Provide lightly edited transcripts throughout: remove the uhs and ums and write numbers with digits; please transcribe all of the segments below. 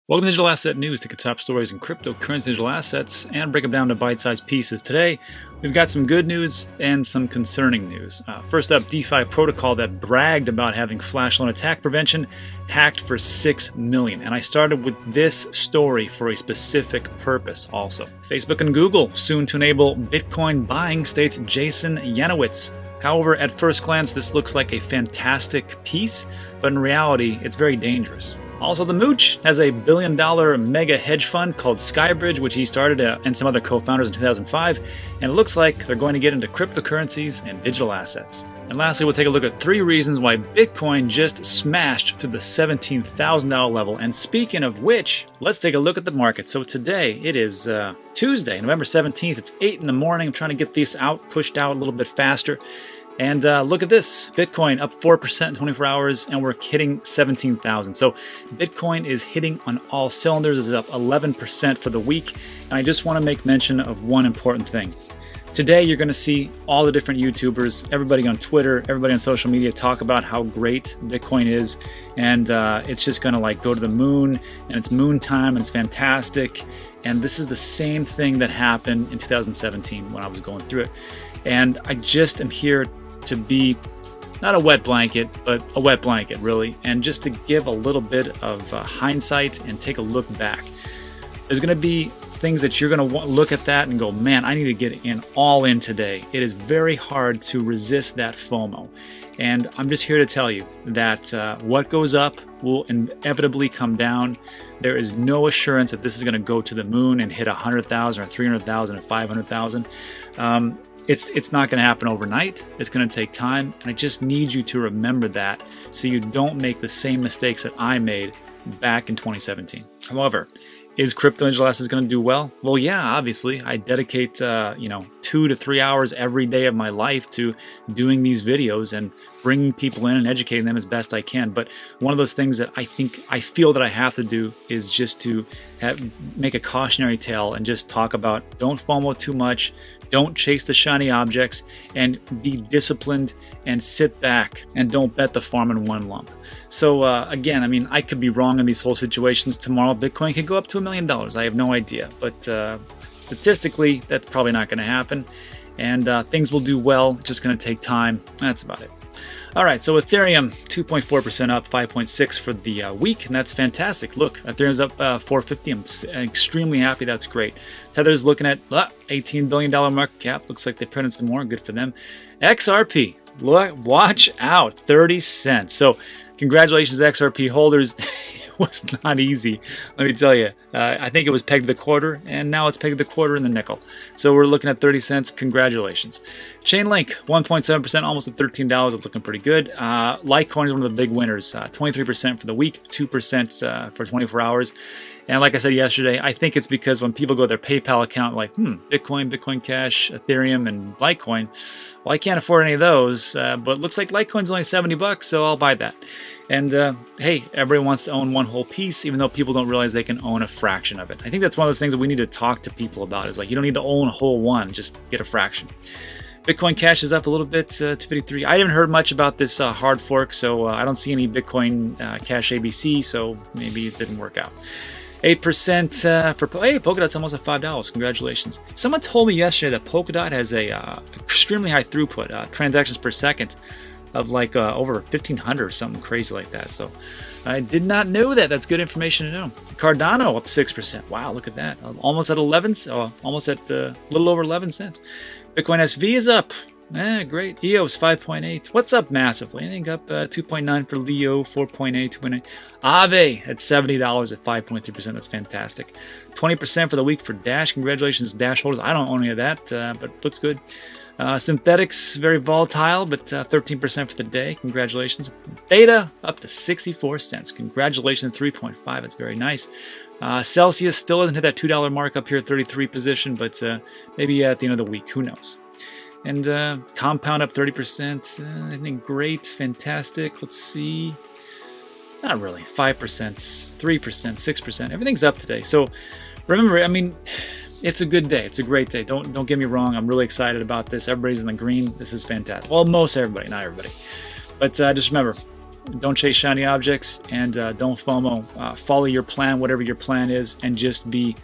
Welcome to Digital Asset News, take the top stories in cryptocurrency digital assets and break them down to bite-sized pieces. Today, we've got some good news and some concerning news. First up, DeFi protocol that bragged about having flash loan attack prevention hacked for $6 million. And I started with this story for a specific purpose also. Facebook and Google soon to enable Bitcoin buying, states Jason Yanowitz. However, at first glance, this looks like a fantastic piece, but in reality, it's very dangerous. Also, the Mooch has a billion-dollar mega hedge fund called Skybridge, which he started and some other co-founders in 2005, and it looks like they're going to get into cryptocurrencies and digital assets. And lastly, we'll take a look at 3 reasons why Bitcoin just smashed to the $17,000 level. And speaking of which, let's take a look at the market. So today, it is Tuesday, November 17th. It's 8 in the morning. I'm trying to get this pushed out a little bit faster. And look at this, Bitcoin up 4% in 24 hours, and we're hitting 17,000. So Bitcoin is hitting on all cylinders. It's up 11% for the week. And I just want to make mention of one important thing. Today, you're going to see all the different YouTubers, everybody on Twitter, everybody on social media talk about how great Bitcoin is. And it's just going to go to the moon, and it's moon time, and it's fantastic. And this is the same thing that happened in 2017 when I was going through it. And I just am here to be not a wet blanket, but a wet blanket, really, and just to give a little bit of hindsight and take a look back. There's going to be things that you're going to look at that and go, man, I need to get all in today. It is very hard to resist that FOMO. And I'm just here to tell you that what goes up will inevitably come down. There is no assurance that this is going to go to the moon and hit 100,000 or 300,000 or 500,000. It's not going to happen overnight. It's going to take time, and I just need you to remember that so you don't make the same mistakes that I made back in 2017. However, is crypto digital assets going to do well? Well, yeah, obviously. I dedicate 2 to 3 hours every day of my life to doing these videos and bringing people in and educating them as best I can. But one of those things that I feel that I have to do is just to make a cautionary tale and just talk about don't FOMO too much, don't chase the shiny objects, and be disciplined and sit back and don't bet the farm in one lump. So again, I mean, I could be wrong in these whole situations. Tomorrow, Bitcoin could go up to $1 million. I have no idea, but statistically, that's probably not going to happen. And things will do well. It's just going to take time. That's about it. All right, so Ethereum 2.4% up, 5.6 for the week, and that's fantastic. Look, Ethereum's up 450. I'm extremely happy. That's great. Tether's looking at $18 billion market cap. Looks like they printed some more. Good for them. XRP, watch out, 30 cents. So congratulations, XRP holders. It was not easy, let me tell you. I think it was pegged to the quarter, and now it's pegged to the quarter in the nickel. So we're looking at 30 cents. Congratulations. Chainlink, 1.7%, almost at $13. It's looking pretty good. Litecoin is one of the big winners, 23% for the week, 2% for 24 hours. And like I said yesterday, I think it's because when people go to their PayPal account, like, Bitcoin, Bitcoin Cash, Ethereum, and Litecoin, well, I can't afford any of those, but it looks like Litecoin's only $70, so I'll buy that. And hey, everybody wants to own one whole piece, even though people don't realize they can own a fraction of it. I think that's one of those things that we need to talk to people about, is like, you don't need to own a whole one, just get a fraction. Bitcoin Cash is up a little bit to 53. I haven't heard much about this hard fork, so I don't see any Bitcoin Cash ABC, so maybe it didn't work out. 8% for Polkadot's almost at $5. Congratulations. Someone told me yesterday that Polkadot has a extremely high throughput, transactions per second, of over 1,500 or something crazy like that. So I did not know that. That's good information to know. Cardano up 6%. Wow, look at that. Almost at 11. Almost at a little over 11 cents. Bitcoin SV is up. Great. EOS 5.8. What's up massively? I think up 2.9 for Leo, 4.8, 2.8. Aave at $70 at 5.3%. That's fantastic. 20% for the week for Dash. Congratulations, Dash holders. I don't own any of that, but it looks good. Synthetics, very volatile, but 13% for the day. Congratulations. Beta up to 64 cents. Congratulations, 3.5. That's very nice. Celsius still doesn't hit that $2 mark up here at 33 position, but maybe at the end of the week. Who knows? And Compound up 30%. I think great, fantastic. Let's see. Not really. 5%, 3%, 6%. Everything's up today. So remember, I mean, it's a good day. It's a great day. Don't get me wrong. I'm really excited about this. Everybody's in the green. This is fantastic. Well, most everybody, not everybody. But just remember, don't chase shiny objects, and don't FOMO. Follow your plan, whatever your plan is, and just be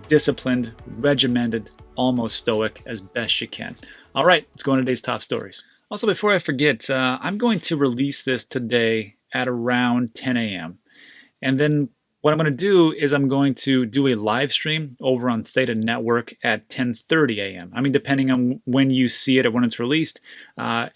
disciplined, regimented, almost stoic as best you can. All right, let's go into today's top stories. Also, before I forget, I'm going to release this today at around 10 a.m. And then what I'm going to do is I'm going to do a live stream over on Theta Network at 10:30 a.m. I mean, depending on when you see it or when it's released,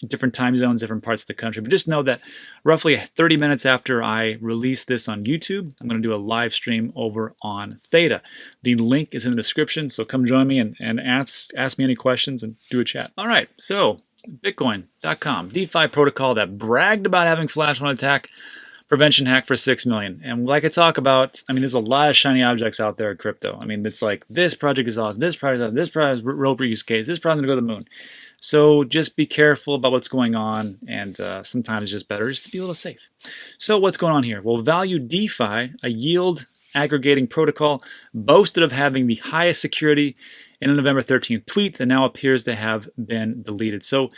different time zones, different parts of the country. But just know that roughly 30 minutes after I release this on YouTube, I'm going to do a live stream over on Theta. The link is in the description, so come join me and ask me any questions and do a chat. All right, so Bitcoin.com, DeFi protocol that bragged about having flash loan attack prevention hack for 6 million. And like I talk about, I mean, there's a lot of shiny objects out there in crypto. I mean, it's like, this project is awesome, this project is awesome, this project is rope use case, this project is going to go to the moon. So just be careful about what's going on, and sometimes it's just better just to be a little safe. So what's going on here? Well, Value DeFi, a yield aggregating protocol, boasted of having the highest security in a November 13th tweet that now appears to have been deleted. So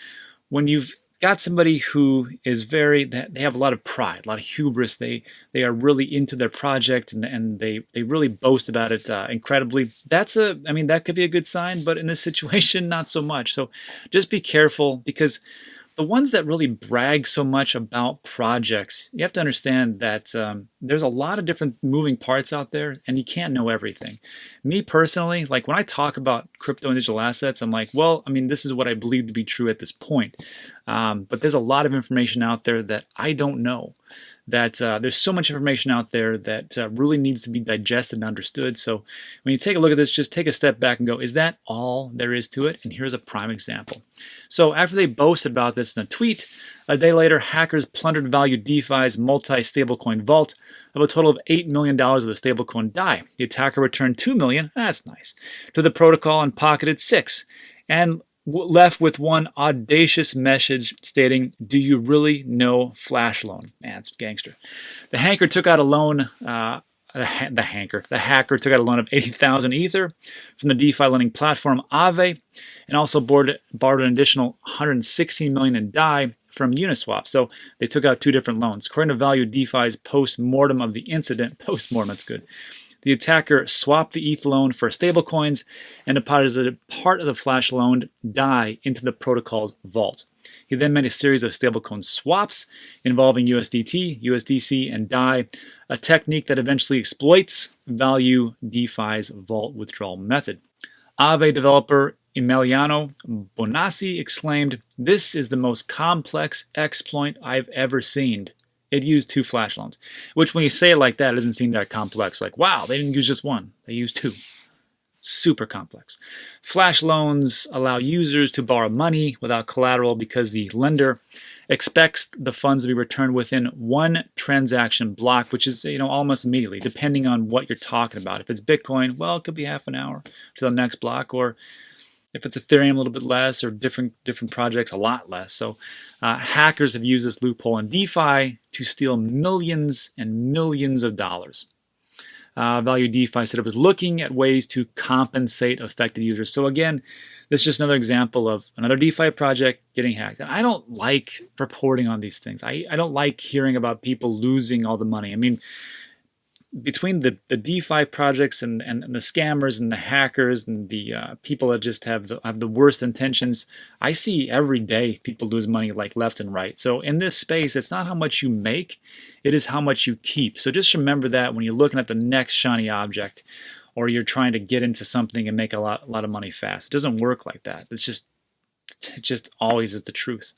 when you've got somebody who is they have a lot of pride, a lot of hubris. They are really into their project, and they really boast about it incredibly. I mean, that could be a good sign, but in this situation, not so much. So just be careful, because the ones that really brag so much about projects, you have to understand that there's a lot of different moving parts out there, and you can't know everything. Me personally, like when I talk about crypto and digital assets, I'm like, well, I mean, this is what I believe to be true at this point. But there's a lot of information out there that I don't know. That there's so much information out there that really needs to be digested and understood. So when you take a look at this, just take a step back and go, is that all there is to it? And here's a prime example. So after they boasted about this in a tweet, a day later, hackers plundered Value DeFi's multi-stablecoin vault of a total of $8 million of the stablecoin DAI. The attacker returned $2 million, that's nice, to the protocol and pocketed $6 million. And left with one audacious message stating, "Do you really know Flash Loan?" Man, it's gangster. The hacker took out a loan. The hacker took out a loan of 80,000 Ether from the DeFi lending platform Aave, and also borrowed an additional 116 million in DAI from Uniswap. So they took out two different loans. According to Value DeFi's post-mortem of the incident, post-mortem, that's good. The attacker swapped the ETH loan for stablecoins and deposited part of the flash loan DAI into the protocol's vault. He then made a series of stablecoin swaps involving USDT, USDC, and DAI, a technique that eventually exploits Value DeFi's vault withdrawal method. Aave developer Emiliano Bonassi exclaimed, "This is the most complex exploit I've ever seen." It used two flash loans, which when you say it like that, it doesn't seem that complex. Like, wow, they didn't use just one, they used two. Super complex. Flash loans allow users to borrow money without collateral because the lender expects the funds to be returned within one transaction block, which is, almost immediately, depending on what you're talking about. If it's Bitcoin, well, it could be half an hour to the next block, or if it's Ethereum, a little bit less, or different projects, a lot less. So hackers have used this loophole in DeFi to steal millions and millions of dollars. Value DeFi said it was looking at ways to compensate affected users. So again, this is just another example of another DeFi project getting hacked. And I don't like reporting on these things. I don't like hearing about people losing all the money. I mean, between the DeFi projects and the scammers and the hackers and the people that just have the worst intentions, I see every day people lose money like left and right. So in this space, it's not how much you make, it is how much you keep. So just remember that when you're looking at the next shiny object, or you're trying to get into something and make a lot of money fast. It doesn't work like that. It just always is the truth.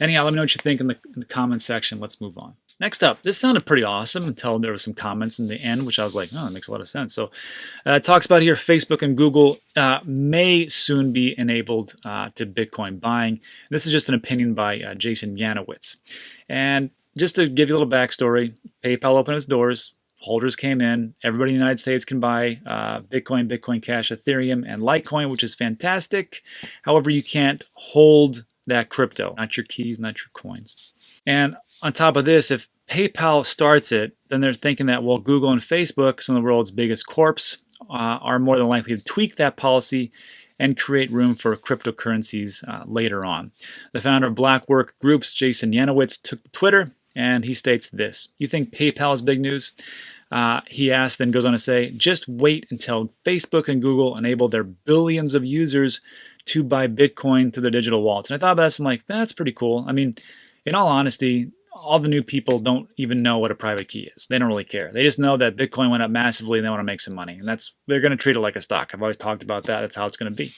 Anyhow, let me know what you think in the comment section. Let's move on. Next up, this sounded pretty awesome until there were some comments in the end, which I was like, oh, that makes a lot of sense. So it talks about here, Facebook and Google may soon be enabled to Bitcoin buying. This is just an opinion by Jason Yanowitz. And just to give you a little backstory, PayPal opened its doors, holders came in, everybody in the United States can buy Bitcoin, Bitcoin Cash, Ethereum, and Litecoin, which is fantastic. However, you can't hold that crypto, not your keys, not your coins. And on top of this, if PayPal starts it, then they're thinking that, well, Google and Facebook, some of the world's biggest corps, are more than likely to tweak that policy and create room for cryptocurrencies later on. The founder of Blackwork Groups, Jason Yanowitz, took to Twitter and he states this: "You think PayPal is big news?" He asks, then goes on to say, "Just wait until Facebook and Google enable their billions of users to buy Bitcoin through their digital wallets." And I thought about this, I'm like, that's pretty cool. I mean, in all honesty, all the new people don't even know what a private key is. They don't really care. They just know that Bitcoin went up massively and they want to make some money. And they're going to treat it like a stock. I've always talked about that. That's how it's going to be.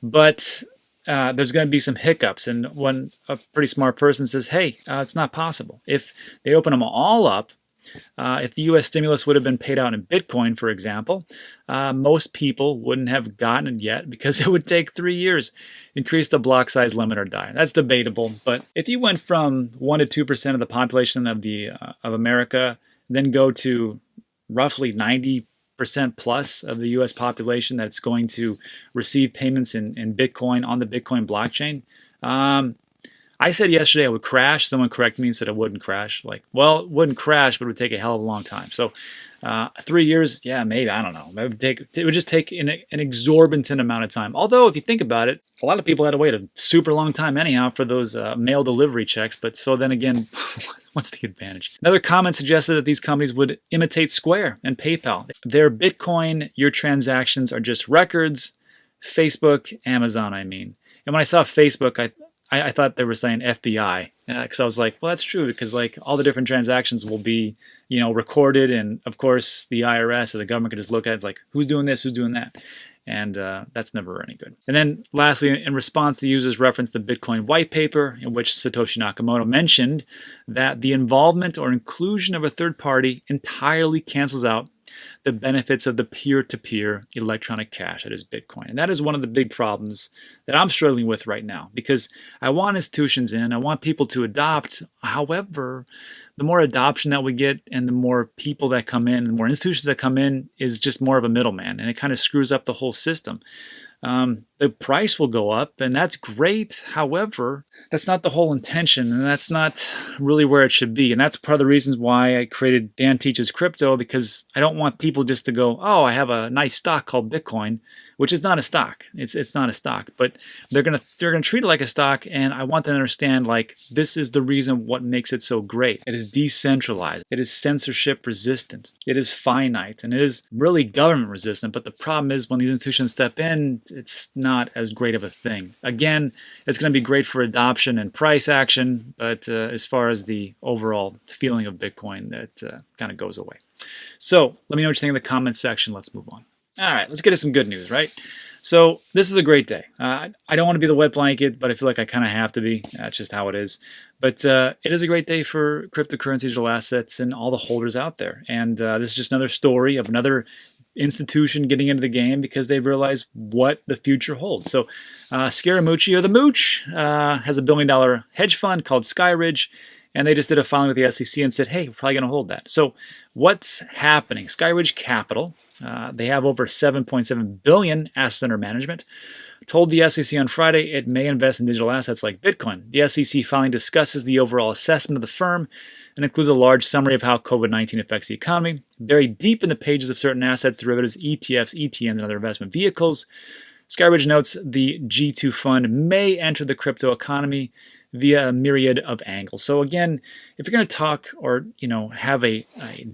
But there's going to be some hiccups. And when a pretty smart person says, hey, it's not possible. If they open them all up, if the U.S. stimulus would have been paid out in Bitcoin, for example, most people wouldn't have gotten it yet because it would take 3 years. Increase the block size limit or die. That's debatable. But if you went from 1 to 2% of the population of America, then go to roughly 90% plus of the U.S. population that's going to receive payments in Bitcoin on the Bitcoin blockchain, I said yesterday it would crash. Someone corrected me and said it wouldn't crash. Like, well, it wouldn't crash, but it would take a hell of a long time. So 3 years, yeah, maybe, I don't know. It would just take an exorbitant amount of time. Although, if you think about it, a lot of people had to wait a super long time anyhow for those mail delivery checks. But so then again, what's the advantage? Another comment suggested that these companies would imitate Square and PayPal. Their Bitcoin, your transactions are just records. Facebook, Amazon, I mean. And when I saw Facebook, I thought they were saying FBI, because I was like, well, that's true, because like all the different transactions will be, recorded, and of course the IRS or the government could just look at it, it's like, who's doing this, who's doing that, and that's never any good. And then lastly, in response, the users referenced the Bitcoin white paper, in which Satoshi Nakamoto mentioned that the involvement or inclusion of a third party entirely cancels out the benefits of the peer-to-peer electronic cash that is Bitcoin. And that is one of the big problems that I'm struggling with right now, because I want institutions in, I want people to adopt. However, the more adoption that we get and the more people that come in, the more institutions that come in, is just more of a middleman, and it kind of screws up the whole system. The price will go up, and that's great. However, that's not the whole intention, and that's not really where it should be. And that's part of the reasons why I created Dan Teaches Crypto, because I don't want people just to go, oh, I have a nice stock called Bitcoin, which is not a stock. It's not a stock, but they're gonna treat it like a stock, and I want them to understand, like, this is the reason what makes it so great. It is decentralized. It is censorship resistant. It is finite, and it is really government resistant. But the problem is when these institutions step in, it's not as great of a thing. Again, it's going to be great for adoption and price action, but as far as the overall feeling of Bitcoin, that kind of goes away. So let me know what you think in the comments section. Let's move on. All right, let's get to some good news, right? So this is a great day. I don't want to be the wet blanket, but I feel like I kind of have to be. That's just how it is. But it is a great day for cryptocurrency, digital assets, and all the holders out there. And this is just another story of another institution getting into the game because they realize what the future holds. So Scaramucci, or the Mooch, has $1 billion hedge fund called Skyridge, and they just did a filing with the SEC and said, hey, we're probably going to hold that. So what's happening? Skyridge Capital, they have over $7.7 billion assets under management, told the SEC on Friday it may invest in digital assets like Bitcoin. The SEC filing discusses the overall assessment of the firm and includes a large summary of how COVID-19 affects the economy. Buried deep in the pages of certain assets, derivatives, ETFs, ETNs, and other investment vehicles, Skyridge notes the G2 fund may enter the crypto economy via a myriad of angles. So again, if you're going to talk or have a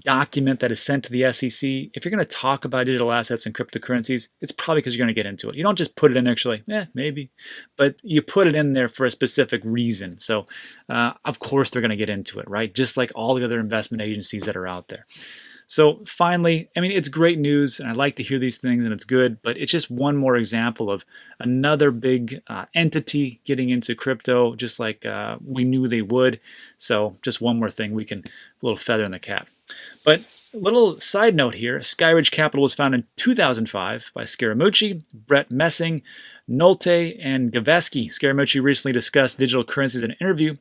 document that is sent to the SEC, if you're going to talk about digital assets and cryptocurrencies, it's probably because you're going to get into it. You don't just put it in there actually, maybe, but you put it in there for a specific reason. So of course they're going to get into it, right? Just like all the other investment agencies that are out there. So finally, I mean, it's great news, and I like to hear these things, and it's good, but it's just one more example of another big entity getting into crypto, just like we knew they would. So just one more thing, a little feather in the cap. But a little side note here, Skyridge Capital was founded in 2005 by Scaramucci, Brett Messing, Nolte, and Gaveski. Scaramucci recently discussed digital currencies in an interview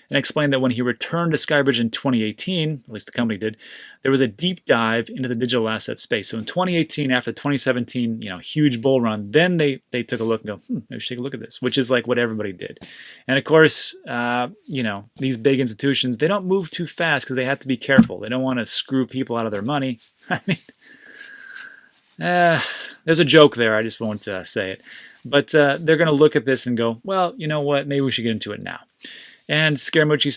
and explained that when he returned to Skyridge in 2018, at least the company did, there was a deep dive into the digital asset space. So in 2018, after the 2017, huge bull run, then they took a look and go, maybe we should take a look at this, which is like what everybody did. And of course, these big institutions, they don't move too fast because they have to be careful. They don't want to screw people out of their money. I mean, there's a joke there. I just won't say it. But they're going to look at this and go, well, you know what? Maybe we should get into it now. And Scaramucci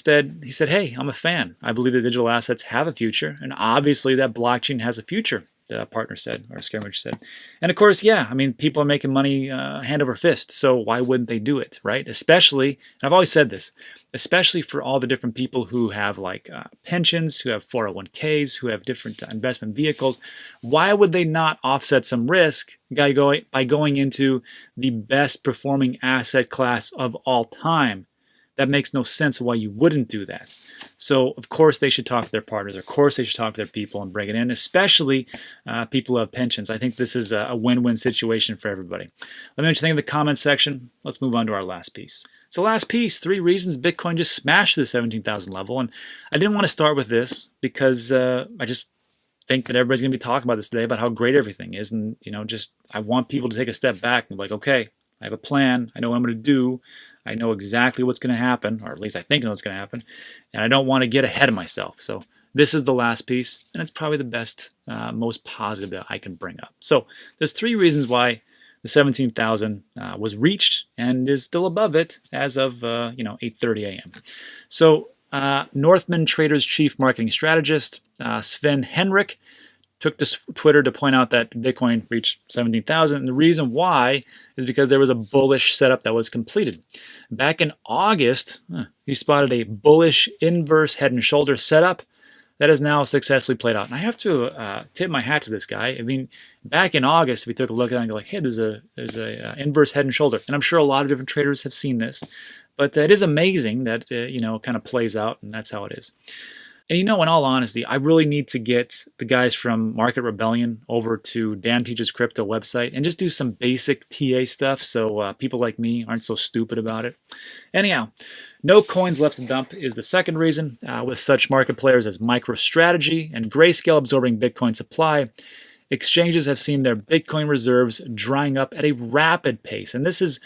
said, hey, I'm a fan. I believe that digital assets have a future, and obviously that blockchain has a future, the partner said, or Scaramucci said. And of course, yeah, I mean, people are making money hand over fist, so why wouldn't they do it, right? Especially, and I've always said this, especially for all the different people who have like pensions, who have 401ks, who have different investment vehicles. Why would they not offset some risk by going into the best performing asset class of all time? That makes no sense why you wouldn't do that. So, of course, they should talk to their partners. Of course, they should talk to their people and bring it in, especially people who have pensions. I think this is a win-win situation for everybody. Let me know what you think in the comments section. Let's move on to our last piece. So last piece, 3 reasons Bitcoin just smashed the 17,000 level. And I didn't want to start with this because I just think that everybody's going to be talking about this today, about how great everything is. And, I want people to take a step back and be like, okay, I have a plan. I know what I'm going to do. I know exactly what's going to happen, or at least I think I know what's going to happen, and I don't want to get ahead of myself. So this is the last piece, and it's probably the best, most positive that I can bring up. So there's 3 reasons why the 17,000 was reached and is still above it as of 8:30 a.m. So Northman Traders chief marketing strategist Sven Henrik took to Twitter to point out that Bitcoin reached 17,000. And the reason why is because there was a bullish setup that was completed. Back in August, he spotted a bullish inverse head and shoulder setup that has now successfully played out. And I have to tip my hat to this guy. I mean, back in August, we took a look at it and go like, hey, there's a inverse head and shoulder. And I'm sure a lot of different traders have seen this. But it is amazing that, it kind of plays out, and that's how it is. And in all honesty, I really need to get the guys from Market Rebellion over to Dan Teaches Crypto website and just do some basic TA stuff so people like me aren't so stupid about it. Anyhow, no coins left to dump is the second reason. With such market players as MicroStrategy and Grayscale absorbing Bitcoin supply, exchanges have seen their Bitcoin reserves drying up at a rapid pace. And this is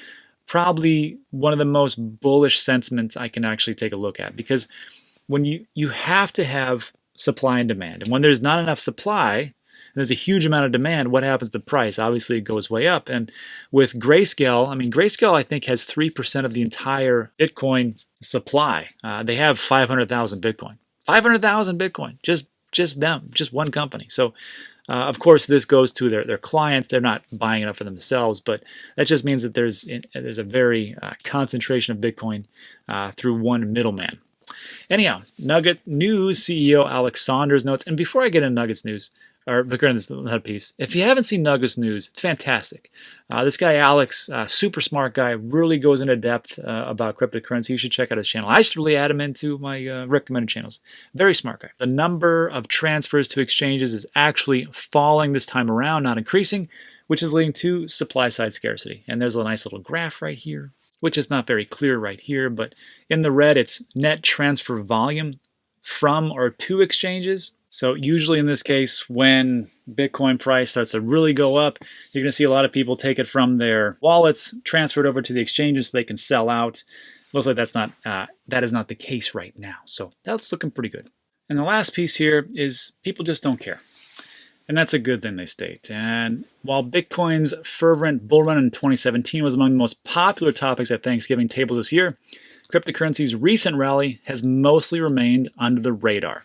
probably one of the most bullish sentiments I can actually take a look at, because when you have to have supply and demand. And when there's not enough supply, and there's a huge amount of demand, what happens to the price? Obviously, it goes way up. And with Grayscale, Grayscale, I think, has 3% of the entire Bitcoin supply. They have 500,000 Bitcoin. 500,000 Bitcoin, just them, just one company. So, of course, this goes to their clients. They're not buying enough for themselves, but that just means that there's a very concentration of Bitcoin through one middleman. Anyhow, Nugget News CEO Alex Saunders notes, and before I get into Nuggets News, or this piece, if you haven't seen Nuggets News, it's fantastic. This guy Alex, super smart guy, really goes into depth about cryptocurrency. You should check out his channel. I should really add him into my recommended channels. Very smart guy. The number of transfers to exchanges is actually falling this time around, not increasing, which is leading to supply side scarcity. And there's a nice little graph right here, which is not very clear right here, but in the red, it's net transfer volume from or to exchanges. So usually in this case, when Bitcoin price starts to really go up, you're going to see a lot of people take it from their wallets, transfer it over to the exchanges so they can sell out. Looks like that is not the case right now. So that's looking pretty good. And the last piece here is people just don't care. And that's a good thing, they state. And while Bitcoin's fervent bull run in 2017 was among the most popular topics at Thanksgiving tables this year, cryptocurrency's recent rally has mostly remained under the radar.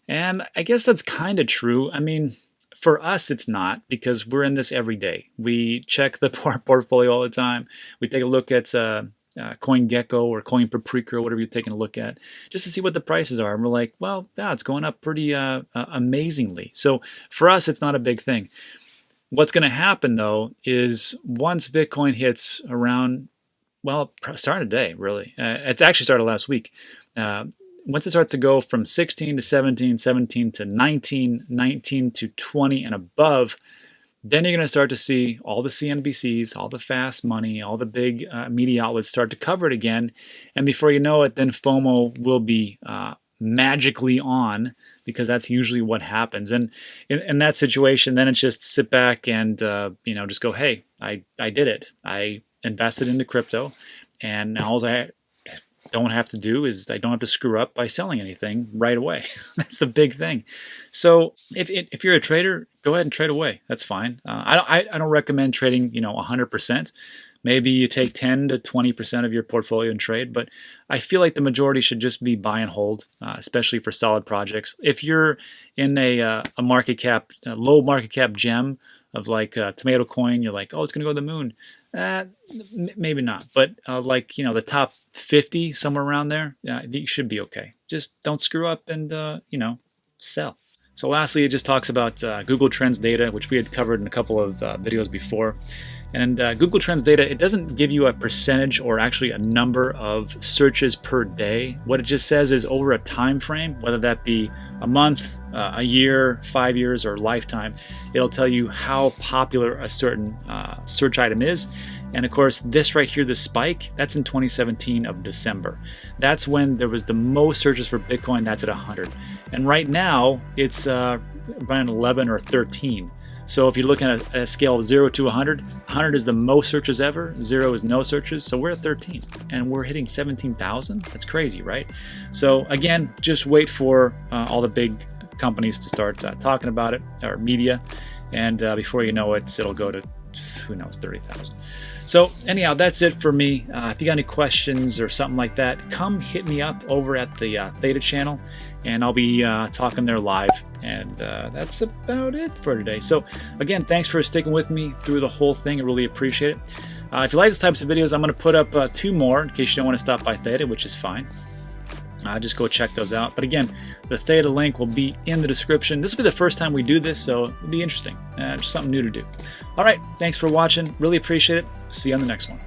And I guess that's kind of true. I mean, for us, it's not, because we're in this every day. We check the portfolio all the time. We take a look at CoinGecko or Coin Paprika or whatever you're taking a look at, just to see what the prices are. And we're like, well, yeah, it's going up pretty amazingly. So for us, it's not a big thing. What's going to happen, though, is once Bitcoin hits around, well, starting today, really. It's actually started last week. Once it starts to go from 16 to 17, 17 to 19, 19 to 20 and above, then you're going to start to see all the CNBCs, all the fast money, all the big media outlets start to cover it again. And before you know it, then FOMO will be magically on, because that's usually what happens. And in that situation, then it's just sit back and just go, hey, I did it. I invested into crypto, and now all I don't have to do is I don't have to screw up by selling anything right away. That's the big thing. So if you're a trader, go ahead and trade away. That's fine. I don't recommend trading 100%, Maybe you take 10 to 20% of your portfolio and trade, but I feel like the majority should just be buy and hold, especially for solid projects. If you're in a market cap, a low market cap gem of like tomato coin, you're like, oh, it's gonna go to the moon. Maybe not, but like, you know, the top 50, somewhere around there, you should be okay. Just don't screw up and, you know, sell. So lastly, it just talks about Google Trends data, which we had covered in a couple of videos before. And Google Trends data, it doesn't give you a percentage or actually a number of searches per day. What it just says is over a time frame, whether that be a month, a year, 5 years, or lifetime, it'll tell you how popular a certain search item is. And of course, this right here, the spike, that's in 2017 of December. That's when there was the most searches for Bitcoin. That's at 100. And right now, it's around 11 or 13. So if you're looking at a scale of 0 to 100, 100 is the most searches ever, 0 is no searches, so we're at 13, and we're hitting 17,000? That's crazy, right? So again, just wait for all the big companies to start talking about it, or media, and before you know it, it'll go to, who knows, 30,000. So anyhow, that's it for me. If you got any questions or something like that, come hit me up over at the Theta channel, and I'll be talking there live. And that's about it for today. So again, thanks for sticking with me through the whole thing. I really appreciate it. If you like these types of videos, I'm going to put up 2 more in case you don't want to stop by Theta, which is fine. Just go check those out. But again, the Theta link will be in the description. This will be the first time we do this, so it'll be interesting. Just something new to do. All right, thanks for watching. Really appreciate it. See you on the next one.